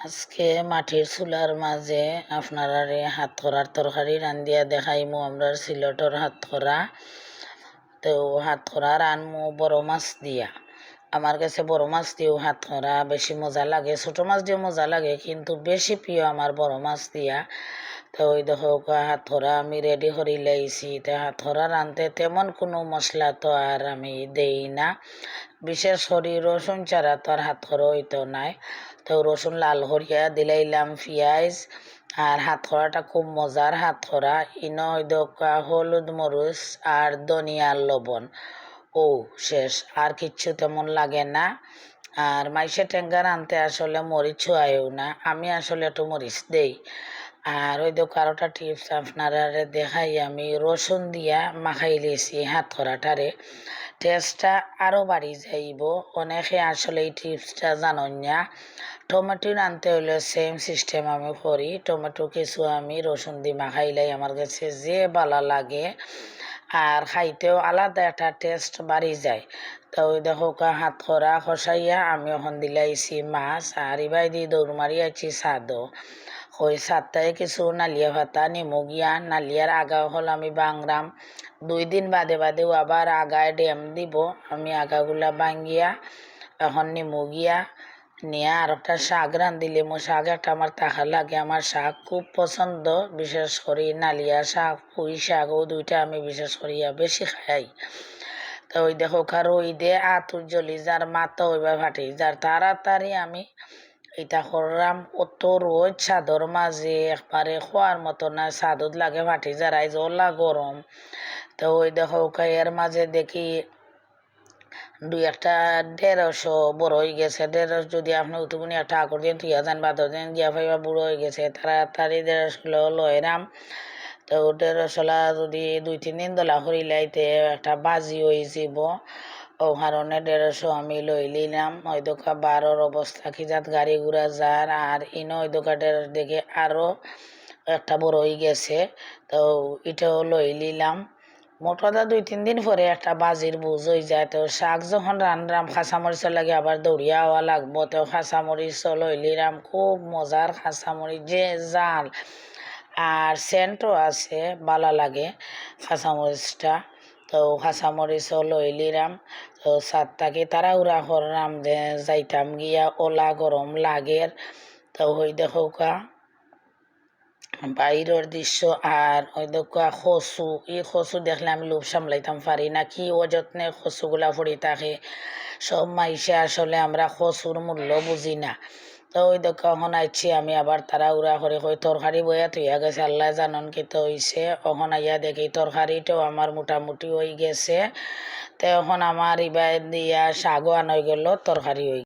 আজকে মাটির চুলার মাঝে আপনারারে হাতখড়ার তরকারি রান্ধিয়া দেখাইমু। আমরা সিলটর হাতখড়া, তো হাতখড়া রানমু বড় মাছ দিয়া। আমার কাছে বড় মাছ দিয়েও হাতখড়া বেশি মজা লাগে, ছোট মাছ দিয়েও মজা লাগে, কিন্তু বেশি প্রিয় আমার বড় মাছ দিয়া। তো ওই দেখো হাতখড়া আমি রেডি করে লাইছি। তো হাতখড়া রাঁধতে তেমন কোনো মশলা তো আর আমি দেই না, বিশেষ করে রসুন ছাড়া তো আর হাতখড়া হইতো নাই। তো রসুন লাল করিয়া দিলাইলাম, পেঁয়াজ, আর হাতখড়াটা খুব মজার হাতখড়া। ইনো হলুদ মরিচ আর ধনিয়ার লবণ, ও শেষ, আর কিচ্ছু তেমন লাগে না। আর মাইসে টেঙ্গা রাঁধতে আসলে মরিচ ছোঁয়ায়ও না, আমি আসলে একটু মরিচ দেই। আর ওই আরোটা টিপস আপনারা দেখাই, আমি রসুন দিয়া মাখাই লিয়েছি হাতখড়াটারে, টেস্টটা আরও বাড়ি যাইব। অনেকে আসলে এই টিপসটা জানেন না। টমেটো রাঁধতে হলে সেম সিস্টেম আমি করি, টমেটো কিছু আমি রসুন দিয়ে মাখাইলাই, আমার কাছে যে ভালো লাগে, আর খাইতেও আলাদা একটা টেস্ট বাড়ি যায়। তো ওই দেখো হাতখড়া খসাইয়া আমি ওখান দিলাইছি মাছ, আর ইবাই দিয়ে দৌড় মারি আছি সাদও। ওই সাতটায় কিছু নালিয়া ভাতা নিমু গিয়া, নালিয়ার আগা হল আমি বাংরাম, 2 দিন বাদে বাদেও আবার আগায় ডেম দিব, আমি আগাগুলা বাঙ্গিয়া এখন নিমু গিয়া নিয়ে আর একটা শাক রাঁধিলে শাক একটা আমার তাহা লাগে, আমার শাক খুব পছন্দ, বিশেষ করে নালিয়া শাক, পুঁই শাক, ও দুইটা আমি বিশেষ করিয়া বেশি খাই। তো ওই দেখো ওই দে আতুর জলি যার মাথা ওইবার ফাটি যার তাড়াতাড়ি আমি এটা করলাম। অত রোজ ছাদর মাঝে একবারে খোয়ার মতো না, ছাদত লাগে ফাটি যারাই জলা গরম। তো ওই দেখো এর মাঝে দেখি 150 বড় হয়ে গেছে। 150 যদি আপনি উতুমনি একটা আকর দিন তুই যান বাদর দিন গিয়া ভাইবা বুড়ো হয়ে গেছে, তাড়াতাড়ি 150 লয়রাম। তো 150 যদি 2-3 দিন দলা লাইতে একটা বাজি হয়ে যাব, ও কারণে 150 আমি লই লিলাম। ওই দোকা 12 অবস্থা কি যাত গাড়ি ঘোড়া যার, আর ইনো ওই দোকা 150 দেখে আরও একটা বড় হয়ে গেছে, তো এটাও লই লিলাম। মোটটা 2-3 দিন পরে একটা বাজির বুঝ হয়ে যায়। তো শাক যখন রান্নাম খাঁচামরিচ লাগে আবার দৌড়িয়া হওয়া লাগবো, তো খাঁচামরিচ লইলিরাম, খুব মজার খাঁচামরিচ, যে জাল আর সেন্টও আছে, ভালো লাগে খাঁচামরিচটা। তো খাঁচামরিচও লইলিরাম। তো সাতটাকে তাড়াহুড়া করলাম যে যাইতাম গিয়া, ওলা গরম লাগের। তো ওই দেখো বাইরের দৃশ্য। আর ওই দেখা কচু, এই কচু দেখলে আমি লোভ সামলাইতাম পারি না, কি অযত্নে কচুগুলা পড়ি থাকে। সব মাইসে আসলে আমরা কচুর মূল্য বুঝি না। তো ওই দেখা এখন আইছি আমি আবার তাড়াহুড়া করে তরকারি বইয়া থইয়া গেছে, আল্লাহ জানন কি তো হইছে। এখন আইয়া দেখি তরকারিটাও আমার মোটামুটি হয়ে গেছে। তো এখন আমার ইবার দিয়া শাগও আন হয়ে গেল, তরকারি হয়ে